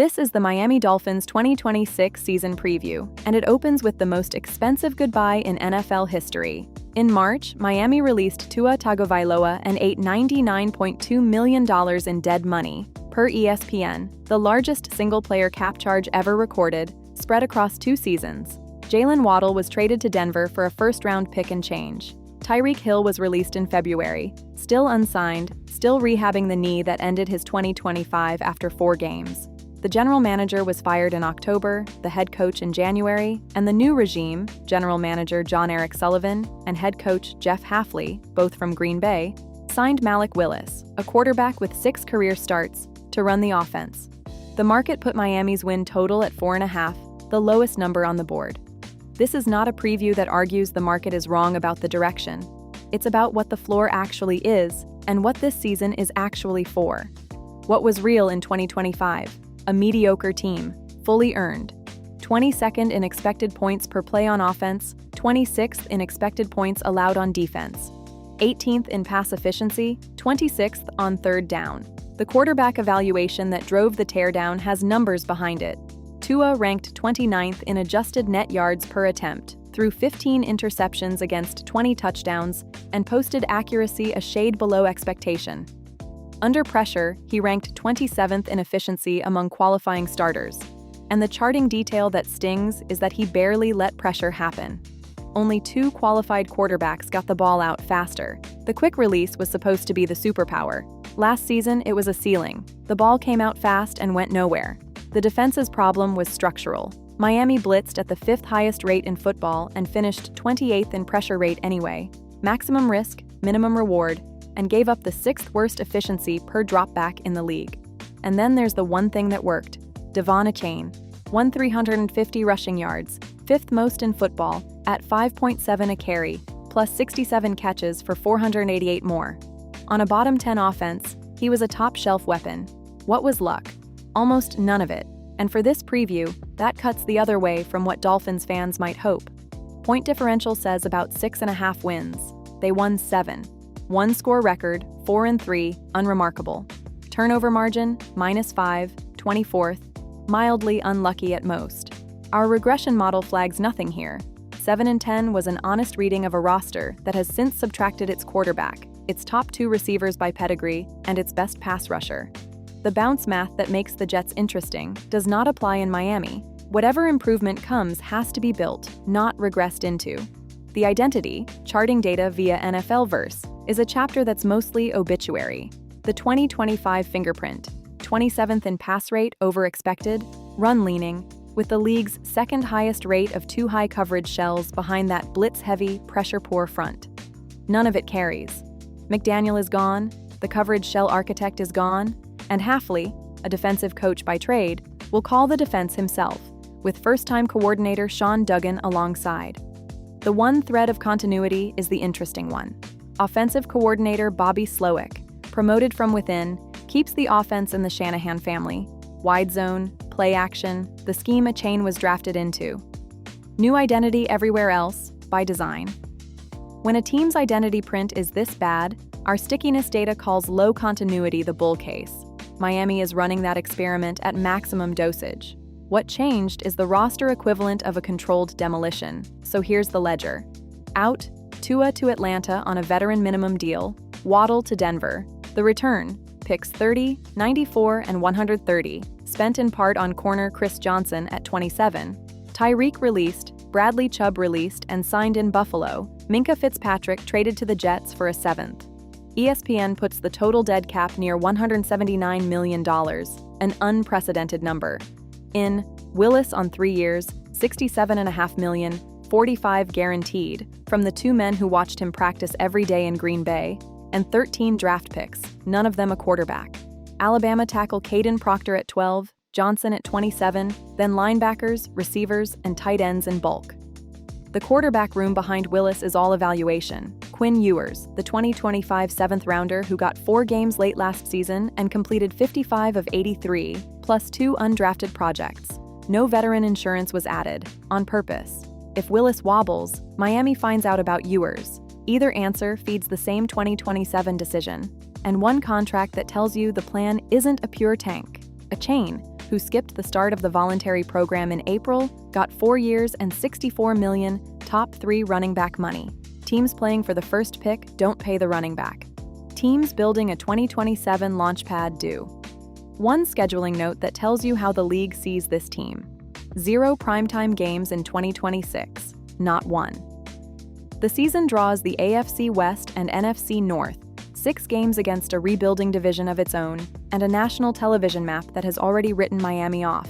This is the Miami Dolphins 2026 season preview, and it opens with the most expensive goodbye in NFL history. In March, Miami released Tua Tagovailoa and ate $99.2 million in dead money, per ESPN, the largest single-player cap charge ever recorded, spread across 2 seasons. Jalen Waddle was traded to Denver for a first-round pick and change. Tyreek Hill was released in February, still unsigned, still rehabbing the knee that ended his 2025 after 4 games. The general manager was fired in October, the head coach in January, and the new regime, general manager John Eric Sullivan and head coach Jeff Hafley, both from Green Bay, signed Malik Willis, a quarterback with 6 career starts, to run the offense. The market put Miami's win total at 4.5, the lowest number on the board. This is not a preview that argues the market is wrong about the direction. It's about what the floor actually is and what this season is actually for. What was real in 2025? A mediocre team, fully earned. 22nd in expected points per play on offense, 26th in expected points allowed on defense. 18th in pass efficiency, 26th on third down. The quarterback evaluation that drove the teardown has numbers behind it. Tua ranked 29th in adjusted net yards per attempt, threw 15 interceptions against 20 touchdowns, and posted accuracy a shade below expectation. Under pressure, he ranked 27th in efficiency among qualifying starters. And the charting detail that stings is that he barely let pressure happen. Only 2 qualified quarterbacks got the ball out faster. The quick release was supposed to be the superpower. Last season, it was a ceiling. The ball came out fast and went nowhere. The defense's problem was structural. Miami blitzed at the 5th highest rate in football and finished 28th in pressure rate anyway. Maximum risk, minimum reward, and gave up the 6th worst efficiency per dropback in the league. And then there's the one thing that worked. Devon Achane, 350 rushing yards, 5th most in football, at 5.7 a carry, plus 67 catches for 488 more. On a bottom 10 offense, he was a top-shelf weapon. What was luck? Almost none of it. And for this preview, that cuts the other way from what Dolphins fans might hope. Point differential says about 6.5 wins. They won 7. 1-score record, 4-3, unremarkable. Turnover margin, -5, 24th, mildly unlucky at most. Our regression model flags nothing here. 7-10 was an honest reading of a roster that has since subtracted its quarterback, its top 2 receivers by pedigree, and its best pass rusher. The bounce math that makes the Jets interesting does not apply in Miami. Whatever improvement comes has to be built, not regressed into. The identity, charting data via nflverse, is a chapter that's mostly obituary. The 2025 fingerprint, 27th in pass rate over expected, run leaning, with the league's 2nd highest rate of 2 high coverage shells behind that blitz-heavy, pressure-poor front. None of it carries. McDaniel is gone, the coverage shell architect is gone, and Hafley, a defensive coach by trade, will call the defense himself, with first-time coordinator Sean Duggan alongside. The one thread of continuity is the interesting one. Offensive coordinator Bobby Slowick, promoted from within, keeps the offense in the Shanahan family. Wide zone, play action, the scheme Achane was drafted into. New identity everywhere else, by design. When a team's identity print is this bad, our stickiness data calls low continuity the bull case. Miami is running that experiment at maximum dosage. What changed is the roster equivalent of a controlled demolition, so here's the ledger. Out, Tua to Atlanta on a veteran minimum deal, Waddle to Denver. The return, picks 30, 94, and 130, spent in part on corner Chris Johnson at 27. Tyreek released, Bradley Chubb released and signed in Buffalo. Minkah Fitzpatrick traded to the Jets for a 7th. ESPN puts the total dead cap near $179 million, an unprecedented number. In Willis on 3 years, $67.5 million, 45 guaranteed, from the 2 men who watched him practice every day in Green Bay, and 13 draft picks, none of them a quarterback. Alabama tackle Caden Proctor at 12, Johnson at 27, then linebackers, receivers, and tight ends in bulk. The quarterback room behind Willis is all evaluation. Quinn Ewers, the 2025 7th-rounder who got 4 games late last season and completed 55 of 83, plus 2 undrafted projects. No veteran insurance was added, on purpose. If Willis wobbles, Miami finds out about Ewers. Either answer feeds the same 2027 decision, and one contract that tells you the plan isn't a pure tank. Achane, who skipped the start of the voluntary program in April, got 4 years and $64 million top 3 running back money. Teams playing for the first pick don't pay the running back. Teams building a 2027 launchpad do. One scheduling note that tells you how the league sees this team. 0 primetime games in 2026, not one. The season draws the AFC West and NFC North, 6 games against a rebuilding division of its own, and a national television map that has already written Miami off.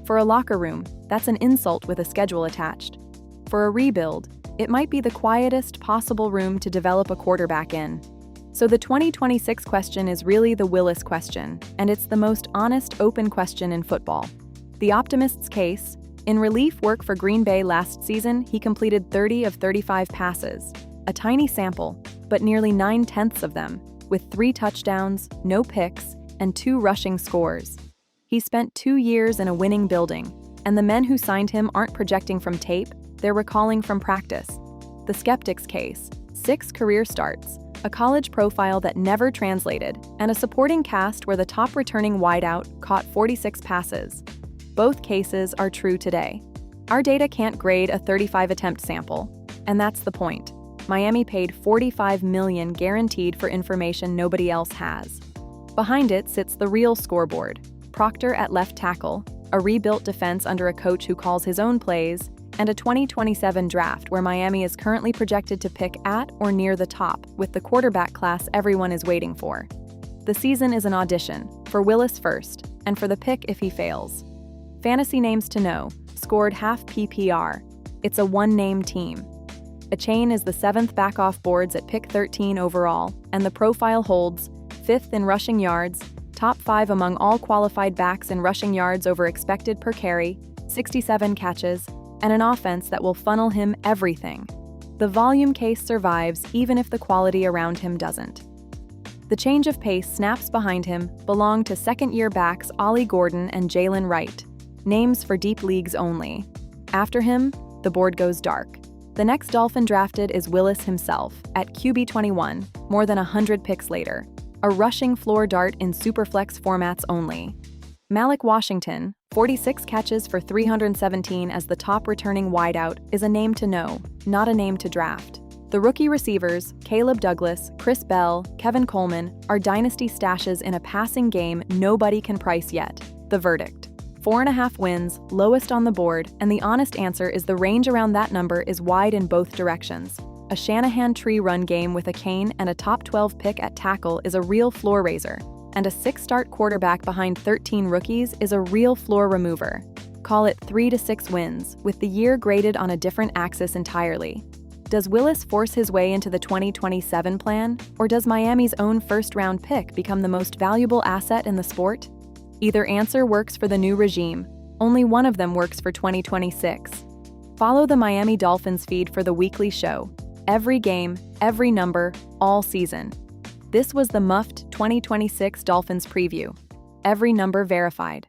For a locker room, that's an insult with a schedule attached. For a rebuild, it might be the quietest possible room to develop a quarterback in. So the 2026 question is really the Willis question, and it's the most honest, open question in football. The optimist's case: in relief work for Green Bay last season, he completed 30 of 35 passes. A tiny sample, but nearly 9/10 of them, with 3 touchdowns, no picks, and 2 rushing scores. He spent 2 years in a winning building, and the men who signed him aren't projecting from tape, they're recalling from practice. The skeptic's case: 6 career starts, a college profile that never translated, and a supporting cast where the top returning wideout caught 46 passes. Both cases are true today. Our data can't grade a 35-attempt sample, and that's the point. Miami paid $45 million guaranteed for information nobody else has. Behind it sits the real scoreboard: Proctor at left tackle, a rebuilt defense under a coach who calls his own plays, and a 2027 draft where Miami is currently projected to pick at or near the top with the quarterback class everyone is waiting for. The season is an audition, for Willis first, and for the pick if he fails. Fantasy names to know: scored Half-PPR. It's a one-name team. A chain is the 7th back off boards at pick 13 overall, and the profile holds 5th in rushing yards, top 5 among all qualified backs in rushing yards over expected per carry, 67 catches, and an offense that will funnel him everything. The volume case survives even if the quality around him doesn't. The change of pace snaps behind him belong to second-year backs Ollie Gordon and Jalen Wright, names for deep leagues only. After him, the board goes dark. The next Dolphin drafted is Willis himself, at QB 21, more than 100 picks later. A rushing floor dart in superflex formats only. Malik Washington, 46 catches for 317 as the top returning wideout, is a name to know, not a name to draft. The rookie receivers, Caleb Douglas, Chris Bell, Kevin Coleman, are dynasty stashes in a passing game nobody can price yet. The verdict: 4.5 wins, lowest on the board, and the honest answer is the range around that number is wide in both directions. A Shanahan tree run game with a cane and a top 12 pick at tackle is a real floor raiser, and a 6-start quarterback behind 13 rookies is a real floor remover. Call it 3 to 6 wins, with the year graded on a different axis entirely. Does Willis force his way into the 2027 plan, or does Miami's own first-round pick become the most valuable asset in the sport? Either answer works for the new regime. Only one of them works for 2026. Follow the Miami Dolphins feed for the weekly show. Every game, every number, all season. This was the muffed 2026 Dolphins preview. Every number verified.